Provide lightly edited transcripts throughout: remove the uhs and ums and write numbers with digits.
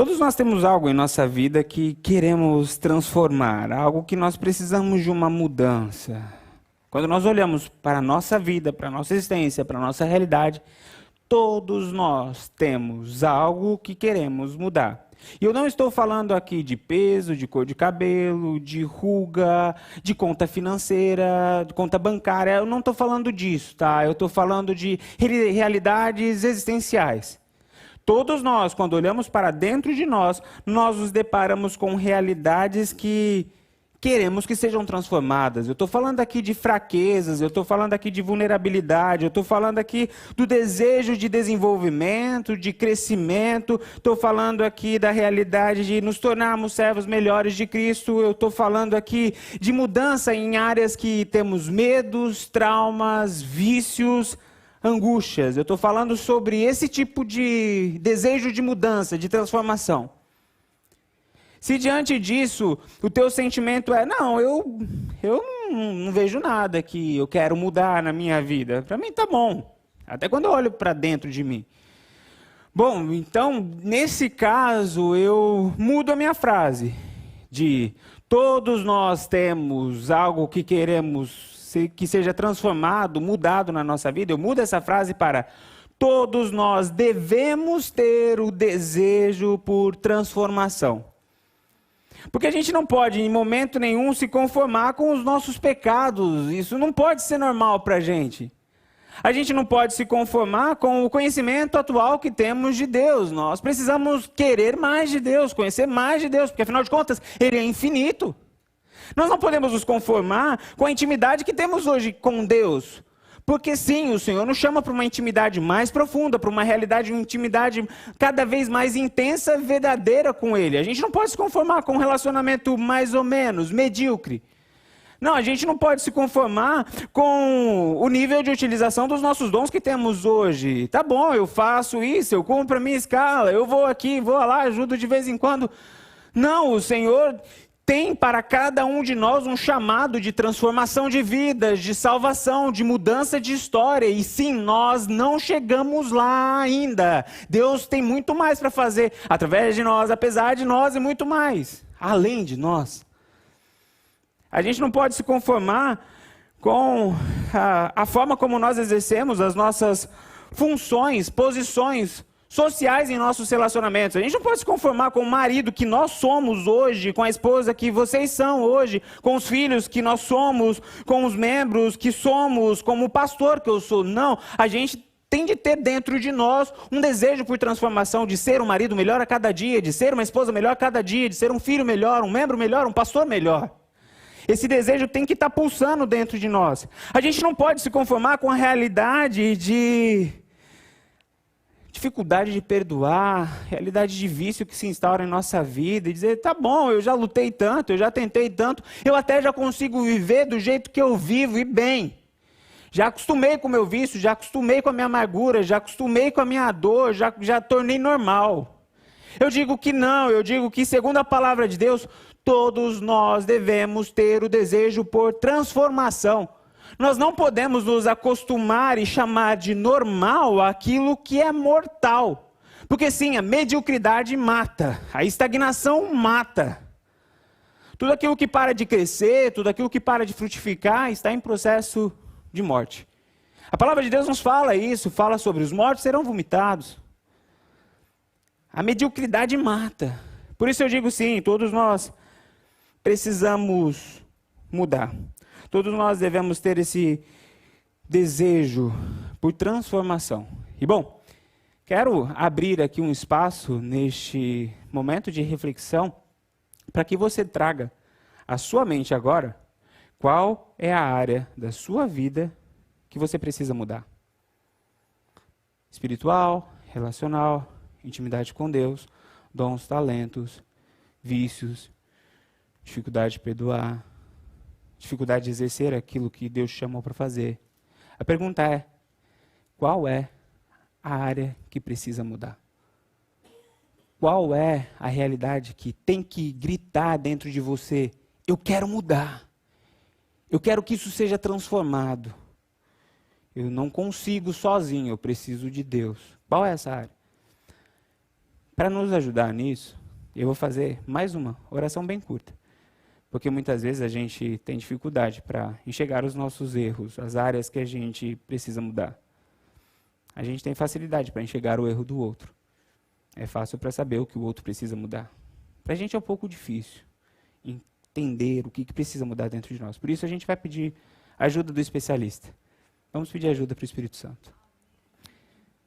Todos nós temos algo em nossa vida que queremos transformar, algo que nós precisamos de uma mudança. Quando nós olhamos para a nossa vida, para a nossa existência, para a nossa realidade, todos nós temos algo que queremos mudar. E eu não estou falando aqui de peso, de cor de cabelo, de ruga, de conta financeira, de conta bancária. Eu não estou falando disso, tá? Eu estou falando de realidades existenciais. Todos nós, quando olhamos para dentro de nós nos deparamos com realidades que queremos que sejam transformadas. Eu estou falando aqui de fraquezas, eu estou falando aqui de vulnerabilidade, eu estou falando aqui do desejo de desenvolvimento, de crescimento, estou falando aqui da realidade de nos tornarmos servos melhores de Cristo, eu estou falando aqui de mudança em áreas que temos medos, traumas, vícios, angústias. Eu estou falando sobre esse tipo de desejo de mudança, de transformação. Se diante disso, o teu sentimento é, não, eu não vejo nada que eu quero mudar na minha vida. Para mim tá bom, até quando eu olho para dentro de mim. Bom, então, nesse caso, eu mudo a minha frase de todos nós temos algo que queremos que seja transformado, mudado na nossa vida. Eu mudo essa frase para todos nós devemos ter o desejo por transformação. Porque a gente não pode, em momento nenhum, se conformar com os nossos pecados. Isso não pode ser normal para a gente. A gente não pode se conformar com o conhecimento atual que temos de Deus. Nós precisamos querer mais de Deus, conhecer mais de Deus, porque afinal de contas, Ele é infinito. Nós não podemos nos conformar com a intimidade que temos hoje com Deus. Porque sim, o Senhor nos chama para uma intimidade mais profunda, para uma realidade, uma intimidade cada vez mais intensa, verdadeira com Ele. A gente não pode se conformar com um relacionamento mais ou menos, medíocre. Não, a gente não pode se conformar com o nível de utilização dos nossos dons que temos hoje. Tá bom, eu faço isso, eu cumpro a minha escala, eu vou aqui, vou lá, ajudo de vez em quando. Não, o Senhor tem para cada um de nós um chamado de transformação de vidas, de salvação, de mudança de história. E sim, nós não chegamos lá ainda. Deus tem muito mais para fazer através de nós, apesar de nós e muito mais, além de nós. A gente não pode se conformar com a forma como nós exercemos as nossas funções, posições sociais em nossos relacionamentos. A gente não pode se conformar com o marido que nós somos hoje, com a esposa que vocês são hoje, com os filhos que nós somos, com os membros que somos, como o pastor que eu sou. Não, a gente tem de ter dentro de nós um desejo por transformação, de ser um marido melhor a cada dia, de ser uma esposa melhor a cada dia, de ser um filho melhor, um membro melhor, um pastor melhor. Esse desejo tem que estar pulsando dentro de nós. A gente não pode se conformar com a realidade de dificuldade de perdoar, realidade de vício que se instaura em nossa vida e dizer, tá bom, eu já lutei tanto, eu já tentei tanto, eu até já consigo viver do jeito que eu vivo e bem. Já acostumei com o meu vício, já acostumei com a minha amargura, já acostumei com a minha dor, já tornei normal. Eu digo que não, eu digo que segundo a palavra de Deus, todos nós devemos ter o desejo por transformação. Nós não podemos nos acostumar e chamar de normal aquilo que é mortal. Porque sim, a mediocridade mata, a estagnação mata. Tudo aquilo que para de crescer, tudo aquilo que para de frutificar está em processo de morte. A palavra de Deus nos fala isso, fala sobre os mortos serão vomitados. A mediocridade mata. Por isso eu digo sim, todos nós precisamos mudar. Todos nós devemos ter esse desejo por transformação. E bom, quero abrir aqui um espaço neste momento de reflexão para que você traga à sua mente agora qual é a área da sua vida que você precisa mudar. Espiritual, relacional, intimidade com Deus, dons, talentos, vícios, dificuldade de perdoar, dificuldade de exercer aquilo que Deus chamou para fazer. A pergunta é, qual é a área que precisa mudar? Qual é a realidade que tem que gritar dentro de você? Eu quero mudar. Eu quero que isso seja transformado. Eu não consigo sozinho, eu preciso de Deus. Qual é essa área? Para nos ajudar nisso, eu vou fazer mais uma oração bem curta. Porque muitas vezes a gente tem dificuldade para enxergar os nossos erros, as áreas que a gente precisa mudar. A gente tem facilidade para enxergar o erro do outro. É fácil para saber o que o outro precisa mudar. Para a gente é um pouco difícil entender o que precisa mudar dentro de nós. Por isso a gente vai pedir ajuda do especialista. Vamos pedir ajuda para o Espírito Santo.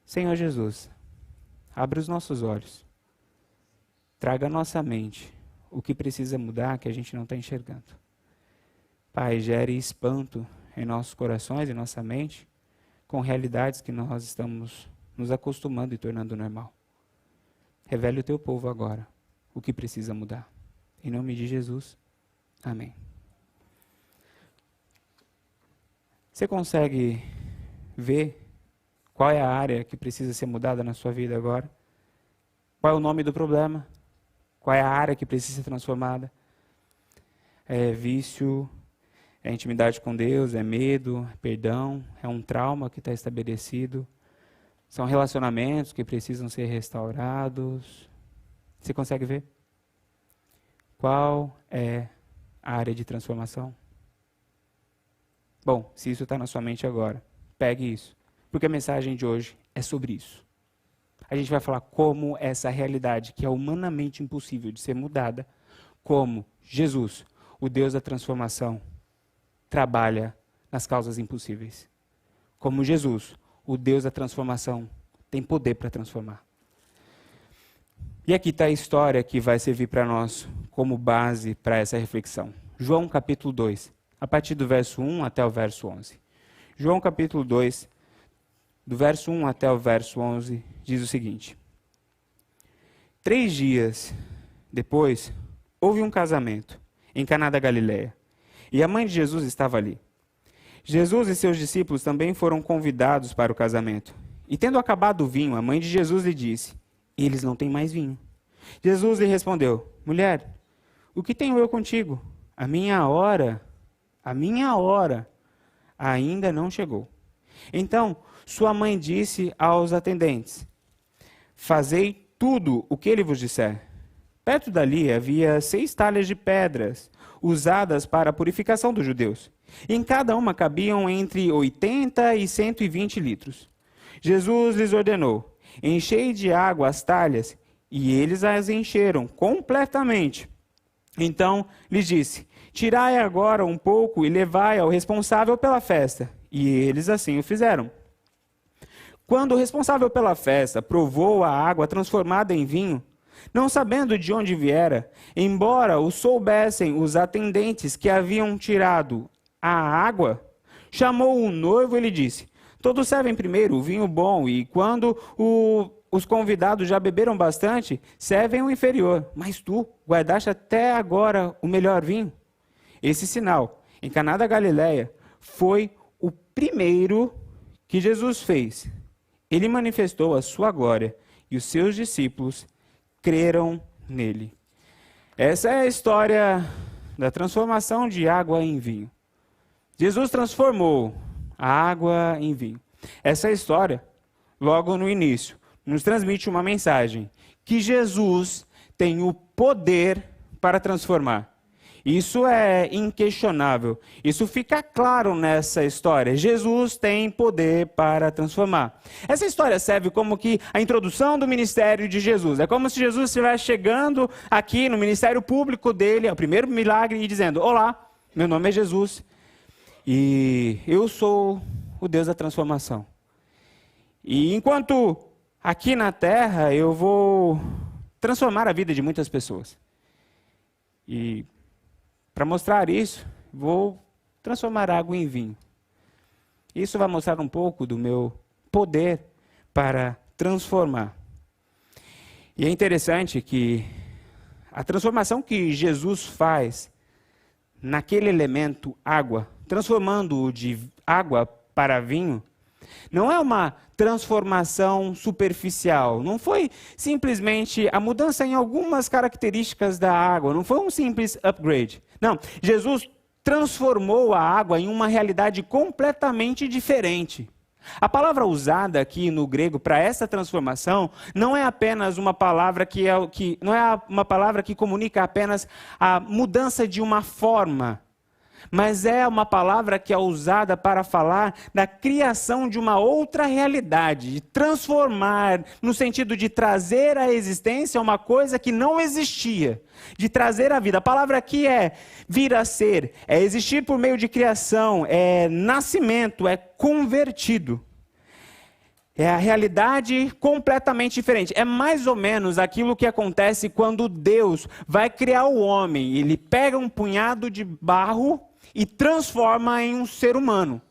Senhor Jesus, abre os nossos olhos. Traga à nossa mente o que precisa mudar que a gente não está enxergando. Pai, gere espanto em nossos corações e nossa mente com realidades que nós estamos nos acostumando e tornando normal. Revele o teu povo agora o que precisa mudar. Em nome de Jesus, amém. Você consegue ver qual é a área que precisa ser mudada na sua vida agora? Qual é o nome do problema? Qual é a área que precisa ser transformada? É vício, é intimidade com Deus, é medo, é perdão, é um trauma que está estabelecido. São relacionamentos que precisam ser restaurados. Você consegue ver? Qual é a área de transformação? Bom, se isso está na sua mente agora, pegue isso. Porque a mensagem de hoje é sobre isso. A gente vai falar como essa realidade, que é humanamente impossível de ser mudada, como Jesus, o Deus da transformação, trabalha nas causas impossíveis. Como Jesus, o Deus da transformação, tem poder para transformar. E aqui está a história que vai servir para nós como base para essa reflexão. João capítulo 2, a partir do verso 1 até o verso 11. João capítulo 2, do verso 1 até o verso 11, diz o seguinte: 3 dias depois, houve um casamento em Caná da Galileia, e a mãe de Jesus estava ali. Jesus e seus discípulos também foram convidados para o casamento. E tendo acabado o vinho, a mãe de Jesus lhe disse: eles não têm mais vinho. Jesus lhe respondeu: mulher, o que tenho eu contigo? A minha hora ainda não chegou. Então sua mãe disse aos atendentes: fazei tudo o que ele vos disser. Perto dali havia 6 talhas de pedras, usadas para a purificação dos judeus. Em cada uma cabiam entre 80 e 120 litros. Jesus lhes ordenou: enchei de água as talhas, e eles as encheram completamente. Então lhes disse: tirai agora um pouco e levai ao responsável pela festa. E eles assim o fizeram. Quando o responsável pela festa provou a água transformada em vinho, não sabendo de onde viera, embora o soubessem os atendentes que haviam tirado a água, chamou o noivo e lhe disse: todos servem primeiro o vinho bom, e quando os convidados já beberam bastante, servem o inferior. Mas tu guardaste até agora o melhor vinho. Esse sinal, em Caná da Galileia, foi o primeiro que Jesus fez. Ele manifestou a sua glória, e os seus discípulos creram nele. Essa é a história da transformação de água em vinho. Jesus transformou a água em vinho. Essa história, logo no início, nos transmite uma mensagem: que Jesus tem o poder para transformar. Isso é inquestionável. Isso fica claro nessa história. Jesus tem poder para transformar. Essa história serve como que a introdução do ministério de Jesus. É como se Jesus estivesse chegando aqui no ministério público dele, é o primeiro milagre, e dizendo: olá, meu nome é Jesus e eu sou o Deus da transformação. E enquanto aqui na terra eu vou transformar a vida de muitas pessoas. E para mostrar isso, vou transformar água em vinho. Isso vai mostrar um pouco do meu poder para transformar. E é interessante que a transformação que Jesus faz naquele elemento água, transformando-o de água para vinho, não é uma transformação superficial. Não foi simplesmente a mudança em algumas características da água. Não foi um simples upgrade. Não, Jesus transformou a água em uma realidade completamente diferente. A palavra usada aqui no grego para essa transformação não é apenas uma palavra uma palavra que comunica apenas a mudança de uma forma, mas é uma palavra que é usada para falar da criação de uma outra realidade, de transformar, no sentido de trazer à existência uma coisa que não existia, de trazer à vida. A palavra aqui é vir a ser, é existir por meio de criação, é nascimento, é convertido. É a realidade completamente diferente. É mais ou menos aquilo que acontece quando Deus vai criar o homem. Ele pega um punhado de barro e transforma em um ser humano.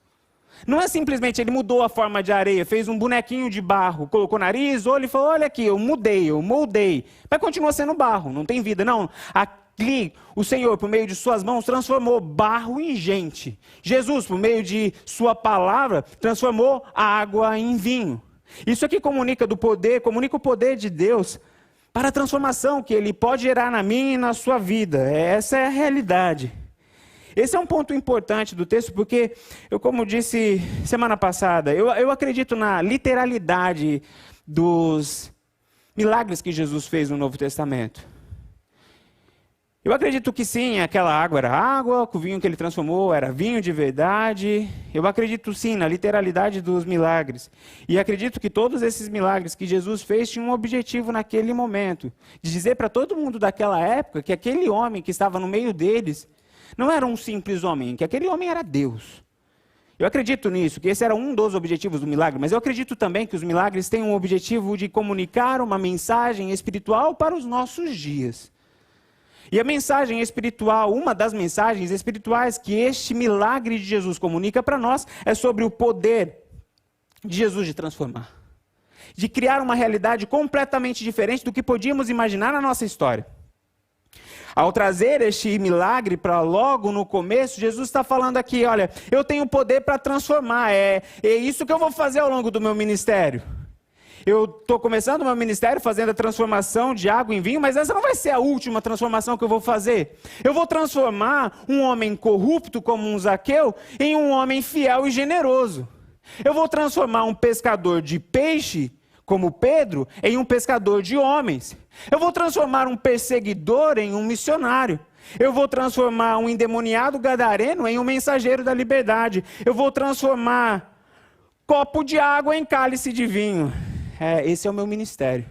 Não é simplesmente ele mudou a forma de areia, fez um bonequinho de barro, colocou nariz, olho e falou, olha aqui, eu mudei, eu moldei. Mas continua sendo barro, não tem vida. Não, aqui o Senhor, por meio de suas mãos, transformou barro em gente. Jesus, por meio de sua palavra, transformou a água em vinho. Isso aqui comunica o poder de Deus para a transformação que Ele pode gerar na minha e na sua vida. Essa é a realidade. Esse é um ponto importante do texto, porque eu, como disse semana passada, eu acredito na literalidade dos milagres que Jesus fez no Novo Testamento. Eu acredito que sim, aquela água era água, o vinho que ele transformou era vinho de verdade. Eu acredito sim na literalidade dos milagres. E acredito que todos esses milagres que Jesus fez tinham um objetivo naquele momento, de dizer para todo mundo daquela época que aquele homem que estava no meio deles não era um simples homem, que aquele homem era Deus. Eu acredito nisso, que esse era um dos objetivos do milagre, mas eu acredito também que os milagres têm um objetivo de comunicar uma mensagem espiritual para os nossos dias. E a mensagem espiritual, uma das mensagens espirituais que este milagre de Jesus comunica para nós, é sobre o poder de Jesus de transformar. De criar uma realidade completamente diferente do que podíamos imaginar na nossa história. Ao trazer este milagre para logo no começo, Jesus está falando aqui, olha, eu tenho poder para transformar, é isso que eu vou fazer ao longo do meu ministério. Eu estou começando o meu ministério fazendo a transformação de água em vinho, mas essa não vai ser a última transformação que eu vou fazer. Eu vou transformar um homem corrupto como um Zaqueu em um homem fiel e generoso. Eu vou transformar um pescador de peixe como Pedro, em um pescador de homens. Eu vou transformar um perseguidor em um missionário. Eu vou transformar um endemoniado gadareno em um mensageiro da liberdade. Eu vou transformar copo de água em cálice de vinho. Esse é o meu ministério.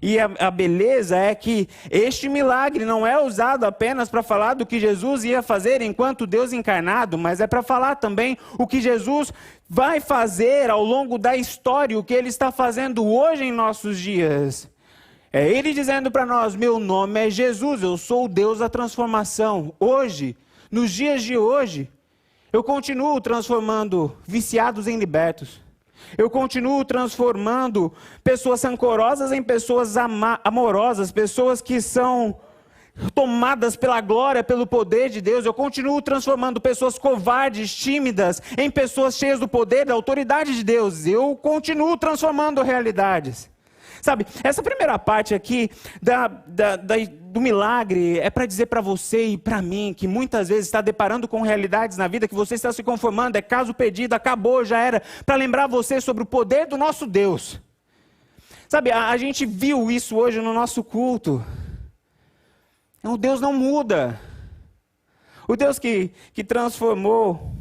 E a beleza é que este milagre não é usado apenas para falar do que Jesus ia fazer enquanto Deus encarnado, mas é para falar também o que Jesus vai fazer ao longo da história, o que Ele está fazendo hoje em nossos dias. É Ele dizendo para nós, meu nome é Jesus, eu sou o Deus da transformação. Hoje, nos dias de hoje, eu continuo transformando viciados em libertos. Eu continuo transformando pessoas rancorosas em pessoas amorosas, pessoas que são tomadas pela glória, pelo poder de Deus. Eu continuo transformando pessoas covardes, tímidas, em pessoas cheias do poder, da autoridade de Deus. Eu continuo transformando realidades. Sabe, essa primeira parte aqui do milagre é para dizer para você e para mim que muitas vezes está deparando com realidades na vida que você está se conformando, é caso perdido, acabou, já era, para lembrar você sobre o poder do nosso Deus. Sabe, a gente viu isso hoje no nosso culto. O Deus não muda. O Deus que transformou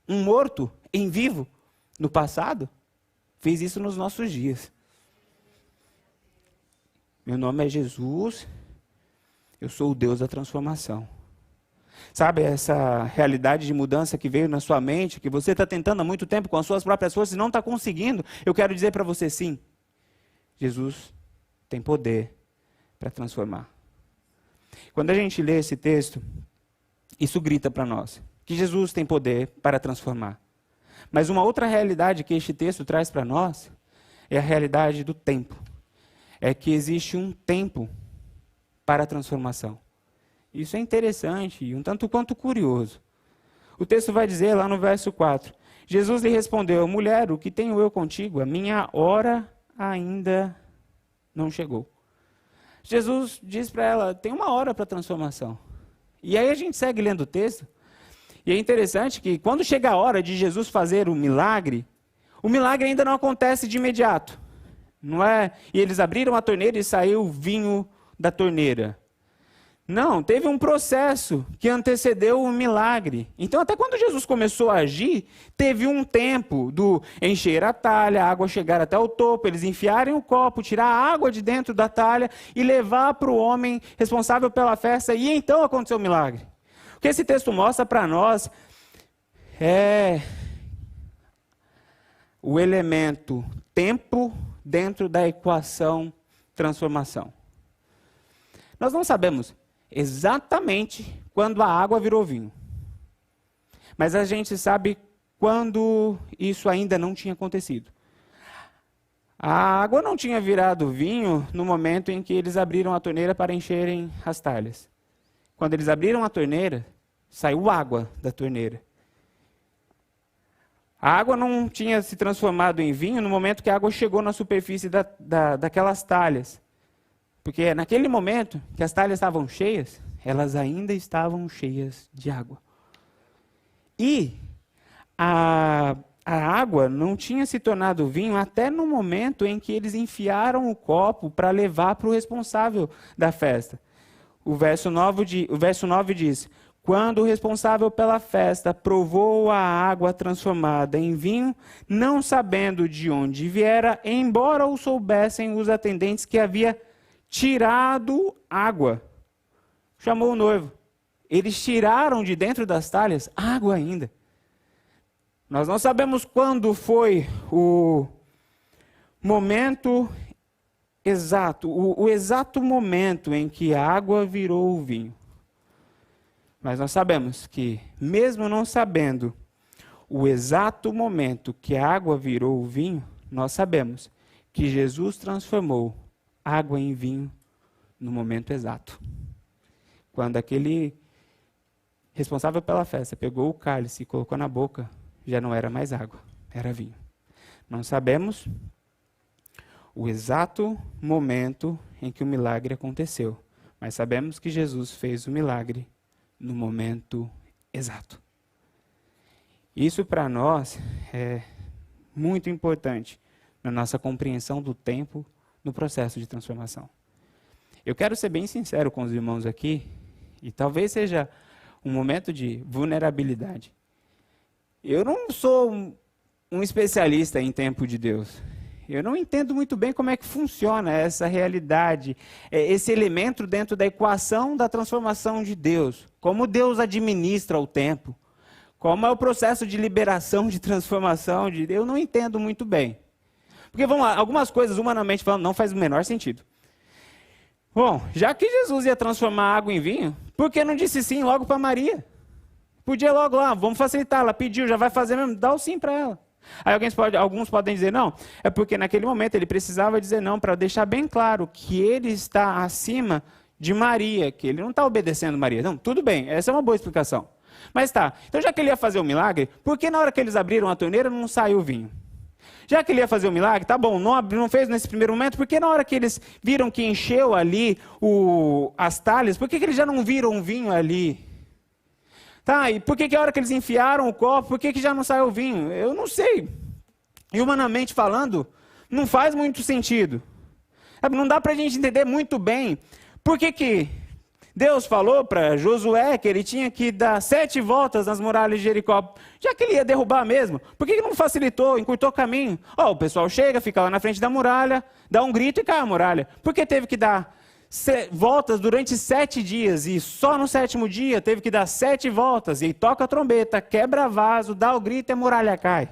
um morto em vivo no passado, fez isso nos nossos dias. Meu nome é Jesus, eu sou o Deus da transformação. Sabe, essa realidade de mudança que veio na sua mente, que você está tentando há muito tempo com as suas próprias forças e não está conseguindo, eu quero dizer para você sim, Jesus tem poder para transformar. Quando a gente lê esse texto, isso grita para nós, que Jesus tem poder para transformar. Mas uma outra realidade que este texto traz para nós, é a realidade do tempo. É que existe um tempo para a transformação. Isso é interessante e um tanto quanto curioso. O texto vai dizer lá no verso 4, Jesus lhe respondeu, mulher, o que tenho eu contigo? A minha hora ainda não chegou. Jesus diz para ela, tem uma hora para a transformação. E aí a gente segue lendo o texto, e é interessante que quando chega a hora de Jesus fazer o milagre, O milagre ainda não acontece de imediato. Não é? E eles abriram a torneira e saiu vinho da torneira. Não, teve um processo que antecedeu o milagre. Então, até quando Jesus começou a agir, teve um tempo do encher a talha, a água chegar até o topo, eles enfiarem o copo, tirar a água de dentro da talha e levar para o homem responsável pela festa, e então aconteceu o milagre. O que esse texto mostra para nós é o elemento tempo dentro da equação transformação. Nós não sabemos exatamente quando a água virou vinho. Mas a gente sabe quando isso ainda não tinha acontecido. A água não tinha virado vinho no momento em que eles abriram a torneira para encherem as talhas. Quando eles abriram a torneira, saiu água da torneira. A água não tinha se transformado em vinho no momento que a água chegou na superfície daquelas talhas. Porque naquele momento que as talhas estavam cheias, elas ainda estavam cheias de água. E a água não tinha se tornado vinho até no momento em que eles enfiaram o copo para levar para o responsável da festa. O verso 9 diz: quando o responsável pela festa provou a água transformada em vinho, não sabendo de onde viera, embora o soubessem os atendentes que havia tirado água. Chamou o noivo. Eles tiraram de dentro das talhas água ainda. Nós não sabemos quando foi o momento exato, o exato momento em que a água virou o vinho. Mas nós sabemos que, mesmo não sabendo o exato momento que a água virou o vinho, nós sabemos que Jesus transformou água em vinho no momento exato. Quando aquele responsável pela festa pegou o cálice e colocou na boca, já não era mais água, era vinho. Não sabemos o exato momento em que o milagre aconteceu, mas sabemos que Jesus fez o milagre no momento exato. Isso para nós é muito importante na nossa compreensão do tempo no processo de transformação. Eu quero ser bem sincero com os irmãos aqui, e talvez seja um momento de vulnerabilidade. Eu não sou um especialista em tempo de Deus. Eu não entendo muito bem como é que funciona essa realidade, esse elemento dentro da equação da transformação de Deus. Como Deus administra o tempo. Como é o processo de liberação, de transformação de Deus. Eu não entendo muito bem. Porque, vamos lá, algumas coisas, humanamente falando, não faz o menor sentido. Bom, já que Jesus ia transformar água em vinho, por que não disse sim logo para Maria? Podia logo lá, vamos facilitar, ela pediu, já vai fazer mesmo, dá o sim para ela. Aí alguns podem dizer não, é porque naquele momento ele precisava dizer não para deixar bem claro que ele está acima de Maria, que ele não está obedecendo Maria. Não, tudo bem, essa é uma boa explicação. Mas tá, então já que ele ia fazer o milagre, por que na hora que eles abriram a torneira não saiu o vinho? Já que ele ia fazer o milagre, tá bom, não fez nesse primeiro momento, por que na hora que eles viram que encheu ali as talhas, por que eles já não viram o vinho ali? Tá, e por que a hora que eles enfiaram o copo, por que já não saiu o vinho? Eu não sei. E humanamente falando, não faz muito sentido. Não dá para a gente entender muito bem por que Deus falou para Josué que ele tinha que dar 7 voltas nas muralhas de Jericó, já que ele ia derrubar mesmo. Por que não facilitou, encurtou o caminho? O pessoal chega, fica lá na frente da muralha, dá um grito e cai a muralha. Por que teve que dar voltas durante 7 dias e só no 7º dia teve que dar 7 voltas e toca a trombeta, quebra vaso, dá o grito e a muralha cai?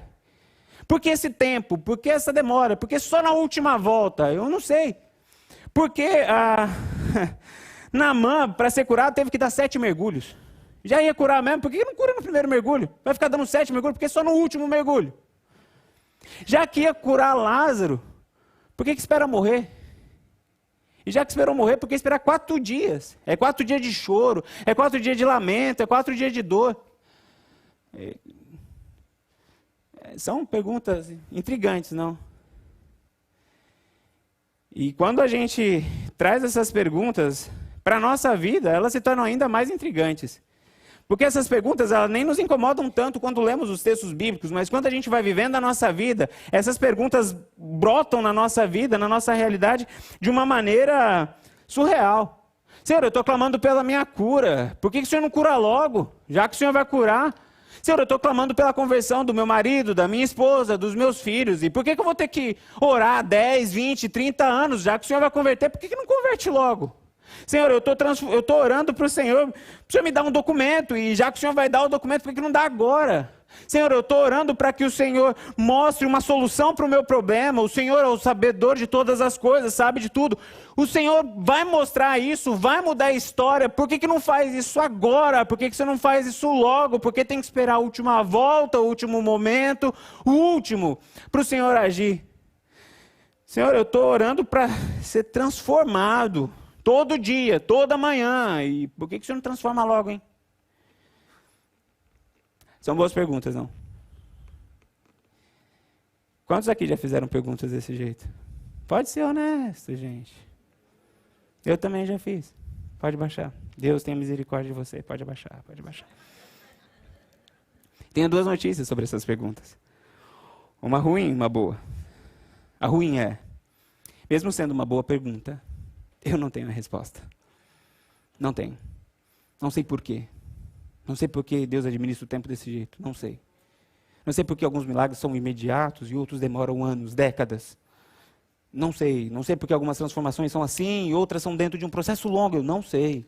Por que esse tempo? Por que essa demora? Por que só na última volta? Eu não sei. Por que Naamã, para ser curado, teve que dar 7 mergulhos? Já ia curar mesmo, por que não cura no primeiro mergulho? Vai ficar dando 7 mergulhos, porque só no último mergulho. Já que ia curar Lázaro, por que espera morrer? E já que esperou morrer, por que esperar 4 dias? É 4 dias de choro, é 4 dias de lamento, é 4 dias de dor. São perguntas intrigantes, não? E quando a gente traz essas perguntas para a nossa vida, elas se tornam ainda mais intrigantes. Porque essas perguntas, elas nem nos incomodam tanto quando lemos os textos bíblicos, mas quando a gente vai vivendo a nossa vida, essas perguntas brotam na nossa vida, na nossa realidade, de uma maneira surreal. Senhor, eu estou clamando pela minha cura. Por que o Senhor não cura logo? Já que o Senhor vai curar. Senhor, eu estou clamando pela conversão do meu marido, da minha esposa, dos meus filhos. E por que eu vou ter que orar 10, 20, 30 anos, já que o Senhor vai converter? Por que não converte logo? Senhor, eu estou orando para o Senhor me dar um documento, e já que o Senhor vai dar o documento, por que não dá agora? Senhor, eu estou orando para que o Senhor mostre uma solução para o meu problema. O Senhor é o sabedor de todas as coisas, sabe de tudo. O Senhor vai mostrar isso, vai mudar a história. Por que não faz isso agora? Por que você não faz isso logo? Por que tem que esperar a última volta, o último momento, o último, para o Senhor agir? Senhor, eu estou orando para ser transformado. Todo dia, toda manhã. E por que o Senhor não transforma logo, hein? São boas perguntas, não? Quantos aqui já fizeram perguntas desse jeito? Pode ser honesto, gente. Eu também já fiz. Pode baixar. Deus tenha misericórdia de você. Pode baixar, pode baixar. Tenho duas notícias sobre essas perguntas. Uma ruim e uma boa. A ruim é, mesmo sendo uma boa pergunta, eu não tenho a resposta. Não tenho. Não sei por quê. Não sei por que Deus administra o tempo desse jeito. Não sei. Não sei por que alguns milagres são imediatos e outros demoram anos, décadas. Não sei. Não sei por que algumas transformações são assim e outras são dentro de um processo longo. Eu não sei.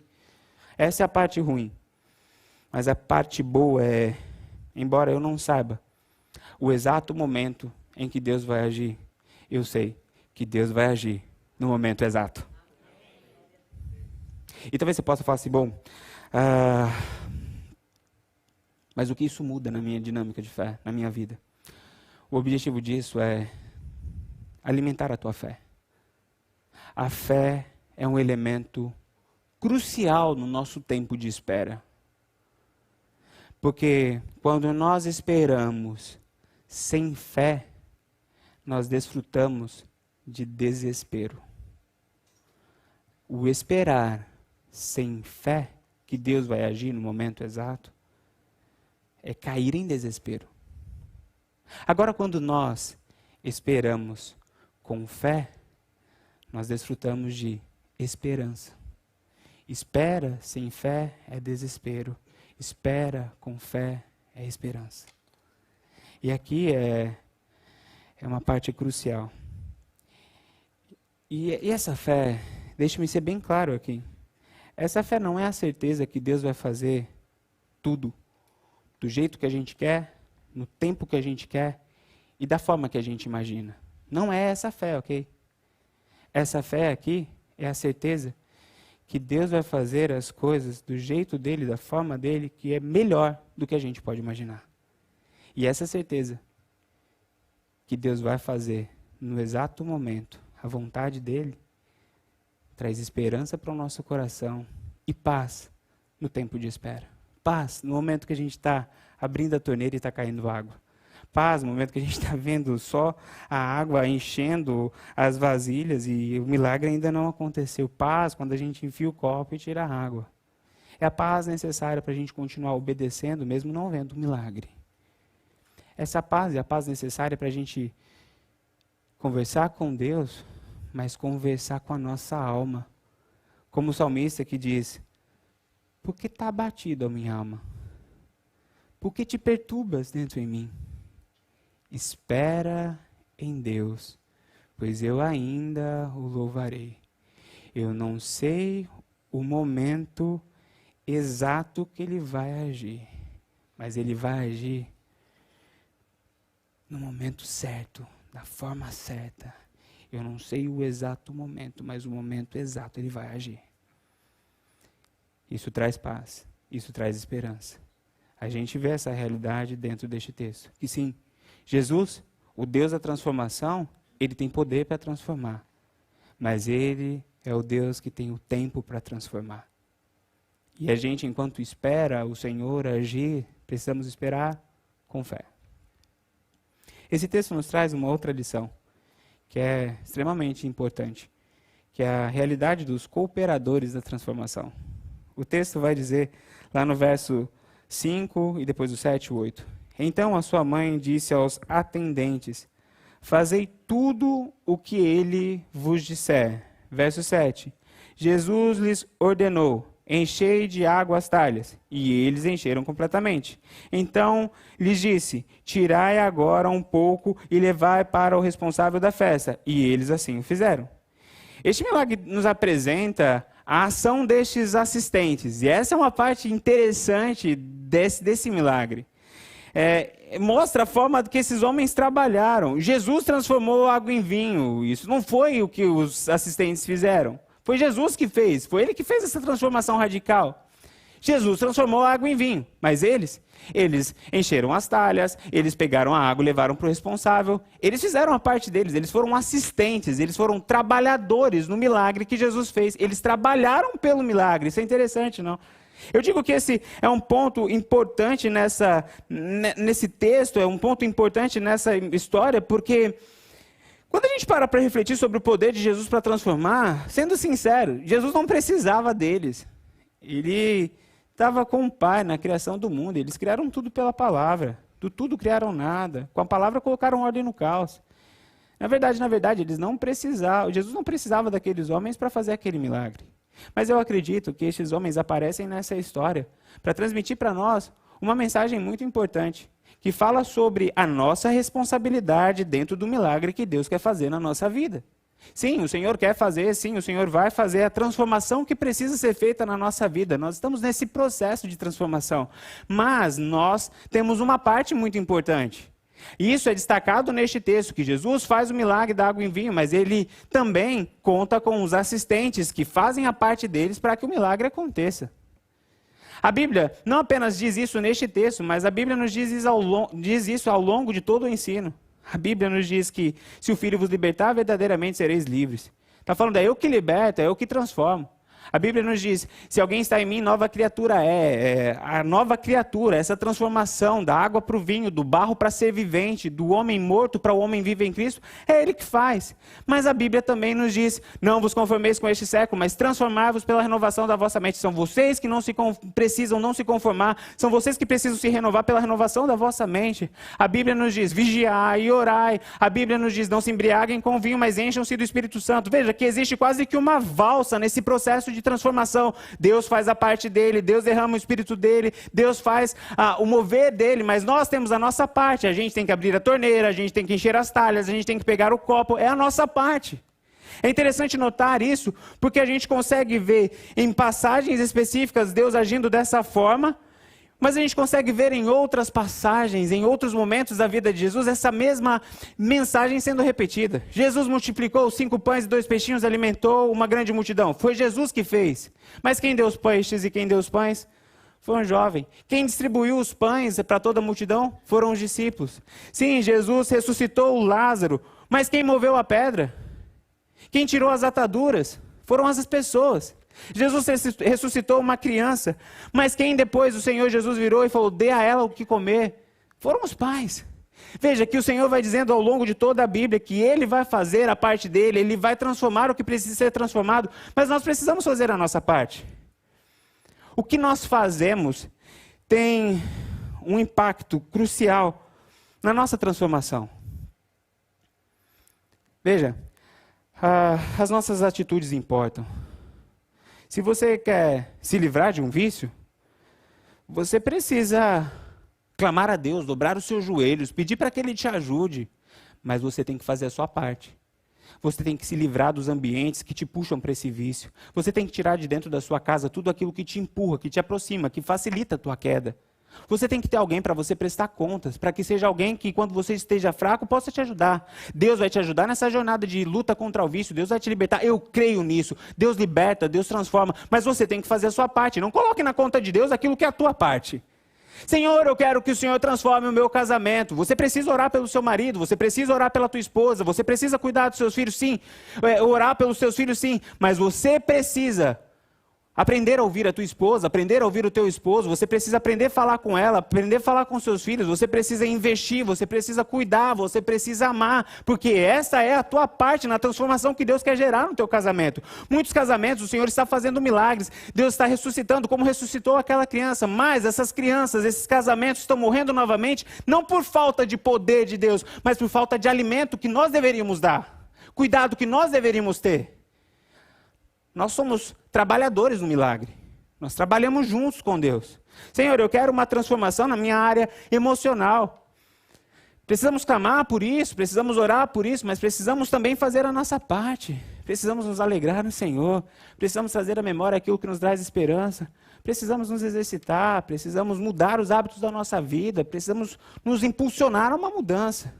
Essa é a parte ruim. Mas a parte boa é, embora eu não saiba o exato momento em que Deus vai agir, eu sei que Deus vai agir no momento exato. E talvez você possa falar assim, bom, mas o que isso muda na minha dinâmica de fé, na minha vida? O objetivo disso é alimentar a tua fé. A fé é um elemento crucial no nosso tempo de espera. Porque quando nós esperamos sem fé, nós desfrutamos de desespero. O esperar sem fé, que Deus vai agir no momento exato, é cair em desespero. Agora, quando nós esperamos com fé, nós desfrutamos de esperança. Espera sem fé é desespero. Espera com fé é esperança. E aqui é uma parte crucial. E essa fé, deixa-me ser bem claro aqui, essa fé não é a certeza que Deus vai fazer tudo do jeito que a gente quer, no tempo que a gente quer e da forma que a gente imagina. Não é essa fé, ok? Essa fé aqui é a certeza que Deus vai fazer as coisas do jeito dele, da forma dele, que é melhor do que a gente pode imaginar. E essa certeza que Deus vai fazer no exato momento, a vontade dele, traz esperança para o nosso coração e paz no tempo de espera. Paz no momento que a gente está abrindo a torneira e está caindo água. Paz no momento que a gente está vendo só a água enchendo as vasilhas e o milagre ainda não aconteceu. Paz quando a gente enfia o copo e tira a água. É a paz necessária para a gente continuar obedecendo, mesmo não vendo o milagre. Essa paz é a paz necessária para a gente conversar com Deus, mas conversar com a nossa alma. Como o salmista que diz, por que está abatido a minha alma? Por que te perturbas dentro em mim? Espera em Deus, pois eu ainda o louvarei. Eu não sei o momento exato que ele vai agir, mas ele vai agir no momento certo, da forma certa. Eu não sei o exato momento, mas o momento exato ele vai agir. Isso traz paz, isso traz esperança. A gente vê essa realidade dentro deste texto. Que sim, Jesus, o Deus da transformação, ele tem poder para transformar. Mas ele é o Deus que tem o tempo para transformar. E a gente, enquanto espera o Senhor agir, precisamos esperar com fé. Esse texto nos traz uma outra lição, que é extremamente importante, que é a realidade dos cooperadores da transformação. O texto vai dizer, lá no verso 5 e depois o 7 e 8. Então a sua mãe disse aos atendentes: fazei tudo o que ele vos disser. Verso 7. Jesus lhes ordenou: enchei de água as talhas. E eles encheram completamente. Então lhes disse: tirai agora um pouco e levai para o responsável da festa. E eles assim o fizeram. Este milagre nos apresenta a ação destes assistentes. E essa é uma parte interessante desse milagre. Mostra a forma que esses homens trabalharam. Jesus transformou água em vinho. Isso não foi o que os assistentes fizeram. Foi Jesus que fez. Foi ele que fez essa transformação radical. Jesus transformou a água em vinho. Mas eles encheram as talhas, eles pegaram a água e levaram para o responsável. Eles fizeram a parte deles. Eles foram assistentes, eles foram trabalhadores no milagre que Jesus fez. Eles trabalharam pelo milagre. Isso é interessante, não? Eu digo que esse é um ponto importante nesse texto, é um ponto importante nessa história, porque quando a gente para refletir sobre o poder de Jesus para transformar, sendo sincero, Jesus não precisava deles. Ele estava com o Pai na criação do mundo, eles criaram tudo pela palavra, do tudo criaram nada, com a palavra colocaram ordem no caos. Na verdade, eles não precisavam, Jesus não precisava daqueles homens para fazer aquele milagre. Mas eu acredito que estes homens aparecem nessa história para transmitir para nós uma mensagem muito importante, que fala sobre a nossa responsabilidade dentro do milagre que Deus quer fazer na nossa vida. Sim, o Senhor quer fazer, sim, o Senhor vai fazer a transformação que precisa ser feita na nossa vida. Nós estamos nesse processo de transformação, mas nós temos uma parte muito importante. E isso é destacado neste texto, que Jesus faz o milagre da água em vinho, mas ele também conta com os assistentes que fazem a parte deles para que o milagre aconteça. A Bíblia não apenas diz isso neste texto, mas a Bíblia nos diz isso ao longo de todo o ensino. A Bíblia nos diz que se o Filho vos libertar, verdadeiramente sereis livres. Está falando, é eu que liberto, é eu que transformo. A Bíblia nos diz, se alguém está em mim, nova criatura a nova criatura, essa transformação da água para o vinho, do barro para ser vivente, do homem morto para o homem vivo em Cristo, é Ele que faz. Mas a Bíblia também nos diz, não vos conformeis com este século, mas transformai-vos pela renovação da vossa mente. São vocês que precisam não se conformar, são vocês que precisam se renovar pela renovação da vossa mente. A Bíblia nos diz, vigiai e orai. A Bíblia nos diz, não se embriaguem com vinho, mas encham-se do Espírito Santo. Veja que existe quase que uma valsa nesse processo de transformação. Deus faz a parte dele, Deus derrama o Espírito dele, Deus faz o mover dele, mas nós temos a nossa parte. A gente tem que abrir a torneira, a gente tem que encher as talhas, a gente tem que pegar o copo, é a nossa parte. É interessante notar isso, porque a gente consegue ver em passagens específicas Deus agindo dessa forma, mas a gente consegue ver em outras passagens, em outros momentos da vida de Jesus, essa mesma mensagem sendo repetida. Jesus multiplicou 5 pães e 2 peixinhos, alimentou uma grande multidão. Foi Jesus que fez. Mas quem deu os peixes e quem deu os pães? Foi um jovem. Quem distribuiu os pães para toda a multidão? Foram os discípulos. Sim, Jesus ressuscitou o Lázaro, mas quem moveu a pedra? Quem tirou as ataduras? Foram as pessoas. Jesus ressuscitou uma criança, mas quem depois o Senhor Jesus virou e falou, dê a ela o que comer, foram os pais. Veja que o Senhor vai dizendo ao longo de toda a Bíblia que Ele vai fazer a parte dele, Ele vai transformar o que precisa ser transformado, mas nós precisamos fazer a nossa parte. O que nós fazemos tem um impacto crucial na nossa transformação. Veja, as nossas atitudes importam. Se você quer se livrar de um vício, você precisa clamar a Deus, dobrar os seus joelhos, pedir para que Ele te ajude. Mas você tem que fazer a sua parte. Você tem que se livrar dos ambientes que te puxam para esse vício. Você tem que tirar de dentro da sua casa tudo aquilo que te empurra, que te aproxima, que facilita a tua queda. Você tem que ter alguém para você prestar contas, para que seja alguém que quando você esteja fraco possa te ajudar. Deus vai te ajudar nessa jornada de luta contra o vício, Deus vai te libertar, eu creio nisso. Deus liberta, Deus transforma, mas você tem que fazer a sua parte. Não coloque na conta de Deus aquilo que é a tua parte. Senhor, eu quero que o Senhor transforme o meu casamento. Você precisa orar pelo seu marido, você precisa orar pela tua esposa, você precisa cuidar dos seus filhos, sim. Orar pelos seus filhos, sim. Mas você precisa Aprender a ouvir a tua esposa, aprender a ouvir o teu esposo, você precisa aprender a falar com ela, aprender a falar com seus filhos, você precisa investir, você precisa cuidar, você precisa amar, porque essa é a tua parte na transformação que Deus quer gerar no teu casamento. Muitos casamentos, o Senhor está fazendo milagres, Deus está ressuscitando, como ressuscitou aquela criança, mas essas crianças, esses casamentos estão morrendo novamente, não por falta de poder de Deus, mas por falta de alimento que nós deveríamos dar, cuidado que nós deveríamos ter. Nós somos trabalhadores no milagre. Nós trabalhamos juntos com Deus. Senhor, eu quero uma transformação na minha área emocional. Precisamos clamar por isso, precisamos orar por isso, mas precisamos também fazer a nossa parte. Precisamos nos alegrar no Senhor. Precisamos trazer à memória aquilo que nos traz esperança. Precisamos nos exercitar, precisamos mudar os hábitos da nossa vida, precisamos nos impulsionar a uma mudança.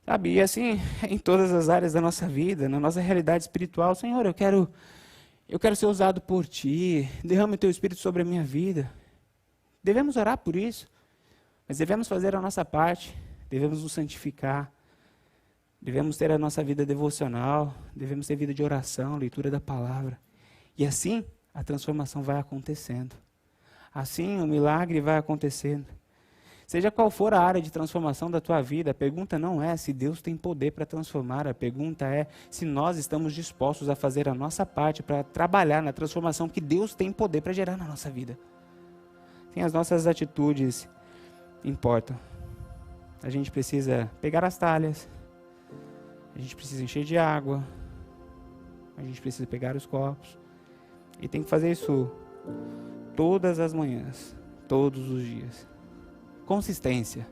Sabe, e assim, em todas as áreas da nossa vida, na nossa realidade espiritual, Senhor, eu quero ser usado por Ti, derrama o Teu Espírito sobre a minha vida. Devemos orar por isso, mas devemos fazer a nossa parte, devemos nos santificar, devemos ter a nossa vida devocional, devemos ter vida de oração, leitura da palavra. E assim, a transformação vai acontecendo. Assim, o milagre vai acontecendo. Seja qual for a área de transformação da tua vida, a pergunta não é se Deus tem poder para transformar, a pergunta é se nós estamos dispostos a fazer a nossa parte para trabalhar na transformação que Deus tem poder para gerar na nossa vida. Sim, as nossas atitudes importam. A gente precisa pegar as talhas, a gente precisa encher de água, a gente precisa pegar os copos, e tem que fazer isso todas as manhãs, todos os dias. Consistência.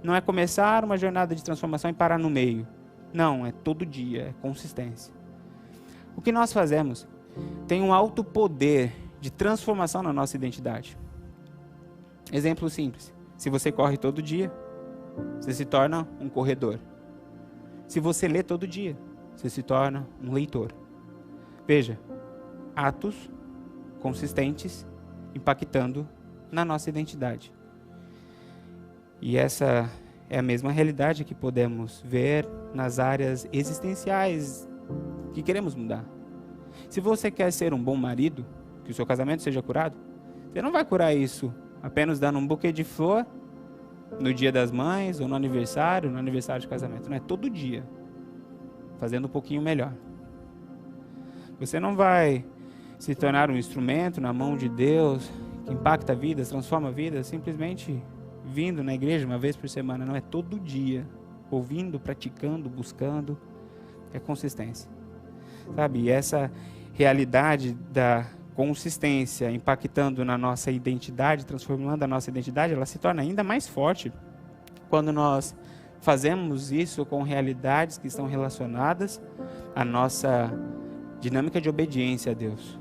Não é começar uma jornada de transformação e parar no meio. Não, é todo dia, é consistência. O que nós fazemos tem um alto poder de transformação na nossa identidade. Exemplo simples. Se você corre todo dia, você se torna um corredor. Se você lê todo dia, você se torna um leitor. Veja, atos consistentes impactando na nossa identidade. E essa é a mesma realidade que podemos ver nas áreas existenciais que queremos mudar. Se você quer ser um bom marido, que o seu casamento seja curado, você não vai curar isso apenas dando um buquê de flor no dia das mães ou no aniversário de casamento. Não é todo dia, fazendo um pouquinho melhor. Você não vai se tornar um instrumento na mão de Deus que impacta vidas, transforma vidas, simplesmente vindo na igreja uma vez por semana. Não é todo dia, ouvindo, praticando, buscando. É consistência. Sabe, e essa realidade da consistência impactando na nossa identidade, transformando a nossa identidade, ela se torna ainda mais forte quando nós fazemos isso com realidades que estão relacionadas à nossa dinâmica de obediência a Deus.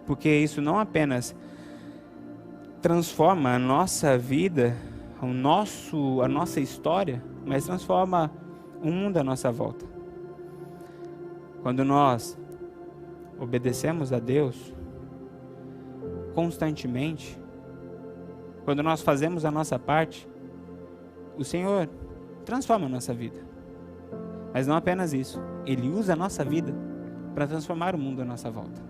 Porque isso não apenas transforma a nossa vida, a nossa história, mas transforma o mundo à nossa volta. Quando nós obedecemos a Deus constantemente, quando nós fazemos a nossa parte, o Senhor transforma a nossa vida. Mas não apenas isso, Ele usa a nossa vida para transformar o mundo à nossa volta.